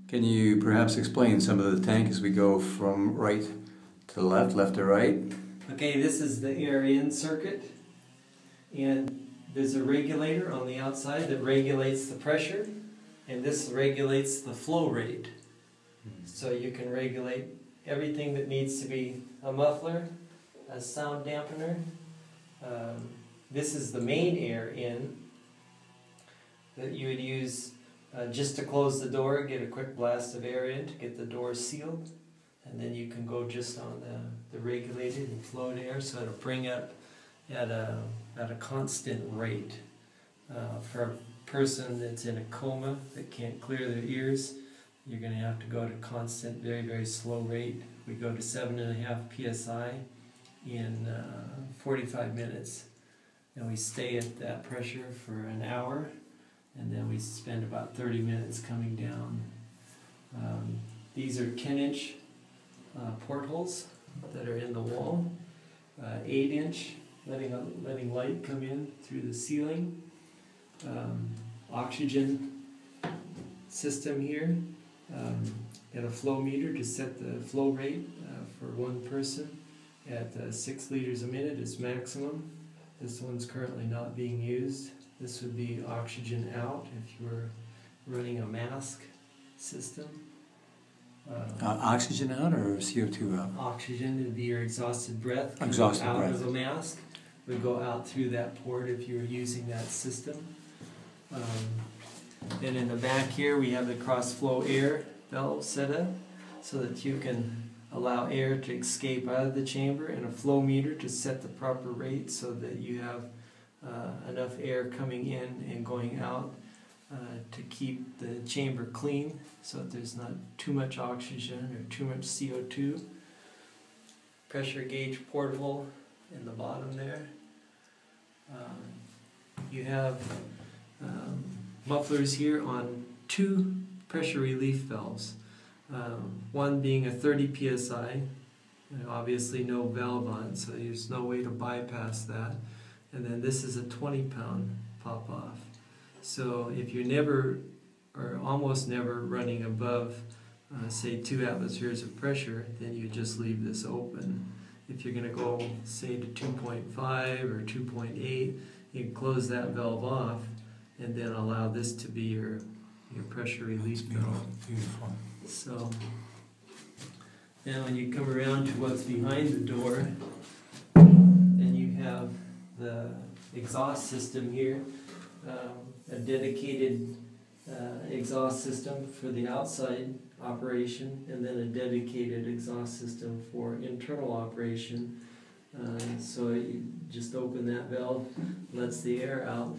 Can you perhaps explain some of the tank as we go from right to left, left to right? Okay, this is the air-in circuit, and there's a regulator on the outside that regulates the pressure, and this regulates the flow rate. So you can regulate everything that needs to be a muffler, a sound dampener. This is the main air-in that you would use just to close the door, get a quick blast of air in to get the door sealed, and then you can go just on the regulated and flowed air, so it'll bring up at a constant rate. For a person that's in a coma that can't clear their ears, you're going to have to go to constant, very, very slow rate. We go to 7.5 psi in 45 minutes, and we stay at that pressure for an hour, and then we spend about 30 minutes coming down. These are 10-inch portholes that are in the wall, 8-inch, letting light come in through the ceiling. Oxygen system here, and a flow meter to set the flow rate for one person at 6 liters a minute is maximum. This one's currently not being used. This would be oxygen out if you were running a mask system. Oxygen out or CO2 out? Oxygen would be your exhausted breath coming Exhausted out breath. of a mask. Would go out through that port if you were using that system. Then in the back here we have the cross flow air valve set up so that you can allow air to escape out of the chamber, and a flow meter to set the proper rate so that you have enough air coming in and going out to keep the chamber clean so that there's not too much oxygen or too much CO2. Pressure gauge porthole in the bottom there. You have mufflers here on 2 pressure relief valves. One being a 30 psi, obviously no valve on, so there's no way to bypass that. And then this is a 20-pound pop-off. So if you're never, or almost never, running above, say 2 atmospheres of pressure, then you just leave this open. If you're going to go, say, to 2.5 or 2.8, you can close that valve off and then allow this to be your pressure relief valve. Beautiful. So now when you come around to what's behind the door, and you have the exhaust system here, a dedicated exhaust system for the outside operation, and then a dedicated exhaust system for internal operation. So you just open that valve, lets the air out,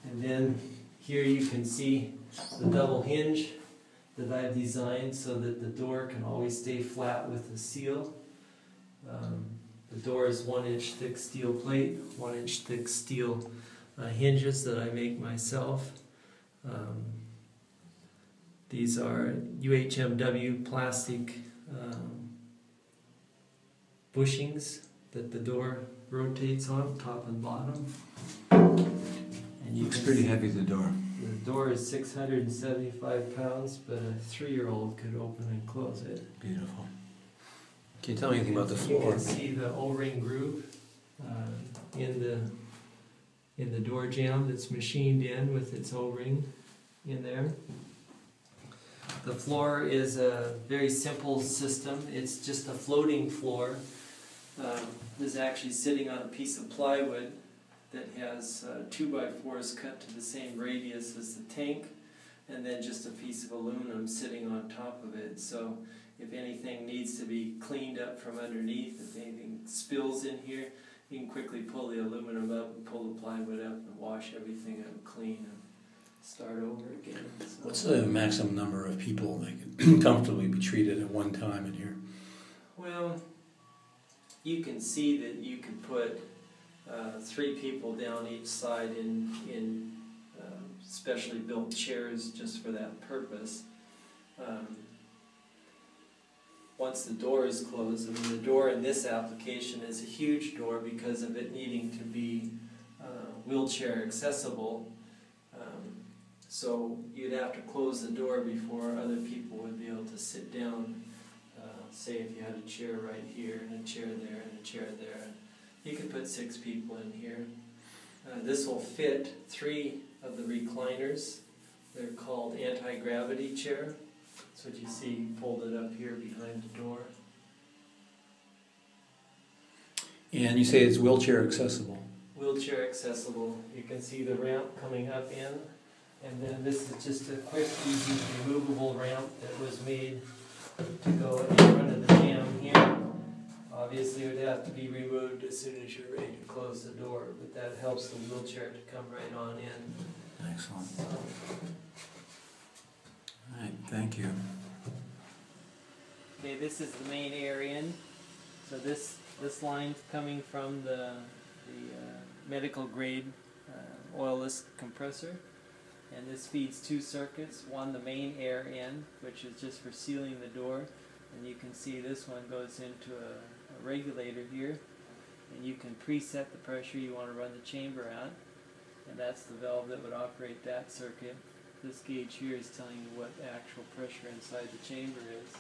and then here you can see the double hinge that I've designed so that the door can always stay flat with the seal. The door is 1-inch thick steel plate, 1-inch thick steel hinges that I make myself. These are UHMW plastic bushings that the door rotates on, top and bottom. And you Looks pretty heavy, the door. The door is 675 pounds, but a 3-year-old could open and close it. Beautiful. Can you tell me anything about the floor? You can see the O-ring groove in the door jamb that's machined in with its O-ring in there. The floor is a very simple system. It's just a floating floor. This is actually sitting on a piece of plywood that has 2x4s cut to the same radius as the tank, and then just a piece of aluminum sitting on top of it. So if anything needs to be cleaned up from underneath, if anything spills in here, you can quickly pull the aluminum up and pull the plywood up and wash everything up clean and start over again. So What's the maximum number of people that can comfortably be treated at one time in here? Well, you can see that you can put 3 people down each side in specially built chairs just for that purpose. Once the door is closed, I mean, the door in this application is a huge door because of it needing to be wheelchair accessible. So you'd have to close the door before other people would be able to sit down. Say if you had a chair right here and a chair there and a chair there. You could put 6 people in here. This will fit 3 of the recliners. They're called anti-gravity chair. That's what you see folded up here behind the door. And you say it's wheelchair accessible. Wheelchair accessible. You can see the ramp coming up in. And then this is just a quick, easy, removable ramp that was made to go in front of the jam here. Obviously it would have to be removed as soon as you're ready to close the door, but that helps the wheelchair to come right on in. Excellent. All right, thank you. Okay, this is the main air in. So this line's coming from the medical grade oilless compressor. And this feeds 2 circuits, one the main air in, which is just for sealing the door, and you can see this one goes into a regulator here, and you can preset the pressure you want to run the chamber at, and that's the valve that would operate that circuit. This gauge here is telling you what the actual pressure inside the chamber is.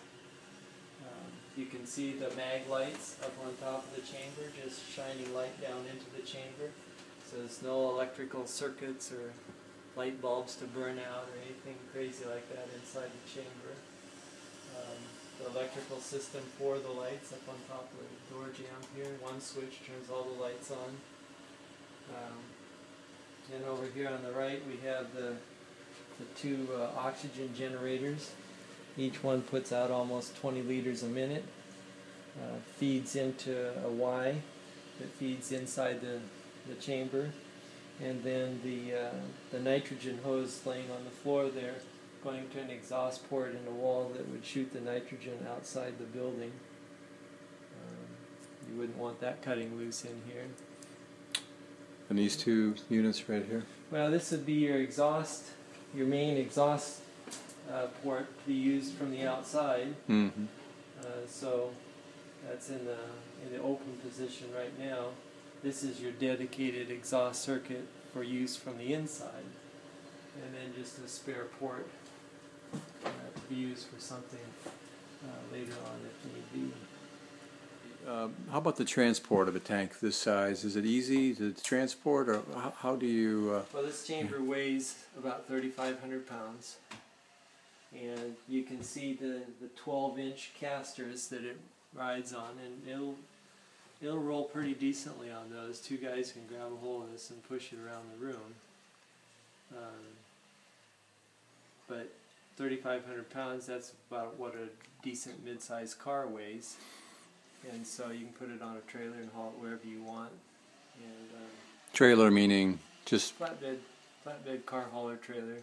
You can see the mag lights up on top of the chamber, just shining light down into the chamber, so there's no electrical circuits or light bulbs to burn out or anything crazy like that inside the chamber. The electrical system for the lights up on top of the door jamb here. One switch turns all the lights on. And over here on the right we have the 2 oxygen generators. Each one puts out almost 20 liters a minute. Feeds into a Y that feeds inside the chamber. And then the nitrogen hose laying on the floor there, going to an exhaust port in the wall that would shoot the nitrogen outside the building. You wouldn't want that cutting loose in here. And these 2 units right here? Well, this would be your exhaust, your main exhaust port to be used from the outside. Mm-hmm. So that's in the open position right now. This is your dedicated exhaust circuit for use from the inside, and then just a spare port to be used for something later on if need be. How about the transport of a tank this size? Is it easy to transport, or how do you... Well, this chamber weighs about 3,500 pounds, and you can see the 12-inch casters that it rides on, and it'll roll pretty decently on those. 2 guys can grab a hold of this and push it around the room. But 3,500 pounds, that's about what a decent mid-sized car weighs. And so you can put it on a trailer and haul it wherever you want. And trailer meaning just... Flatbed car hauler trailer.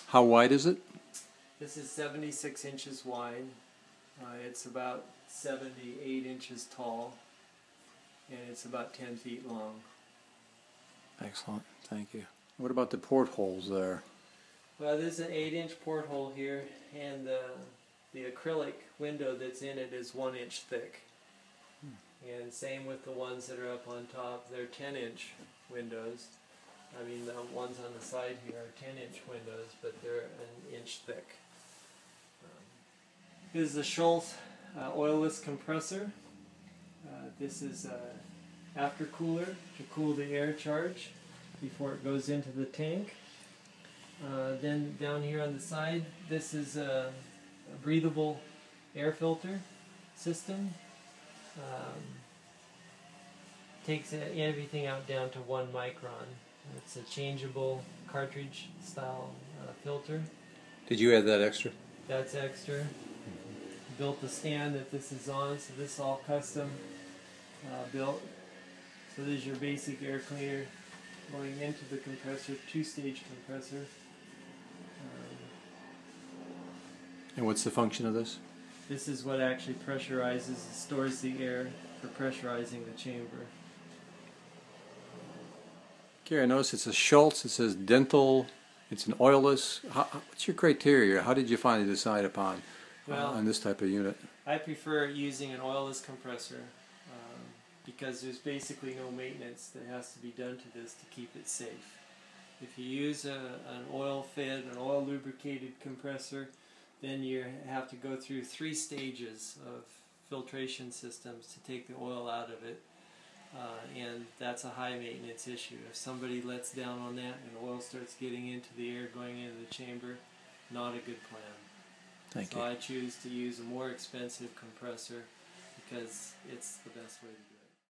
How wide is it? This is 76 inches wide. It's about 78 inches tall, and it's about 10 feet long. Excellent, thank you. What about the portholes there? Well, there's an 8-inch porthole here, and the acrylic window that's in it is 1 inch thick. And same with the ones that are up on top. They're 10-inch windows. I mean, the ones on the side here are 10-inch windows, but they're 1 inch thick. This is the Schultz oilless compressor. This is an aftercooler to cool the air charge before it goes into the tank. Then down here on the side, this is a breathable air filter system. Takes everything out down to 1 micron. It's a changeable cartridge style filter. Did you add that extra? That's extra. Built the stand that this is on, so this is all custom built. So there's your basic air cleaner going into the compressor, 2-stage compressor. And what's the function of this? This is what actually pressurizes and stores the air for pressurizing the chamber. Gary, I notice it's a Schultz, it says dental, it's an oilless. What's your criteria? How did you finally decide upon on this type of unit? I prefer using an oilless compressor because there's basically no maintenance that has to be done to this to keep it safe. If you use an oil-fed, an oil-lubricated compressor, then you have to go through 3 stages of filtration systems to take the oil out of it. And that's a high maintenance issue. If somebody lets down on that and oil starts getting into the air going into the chamber, not a good plan. Thank you. So I choose to use a more expensive compressor because it's the best way to do it.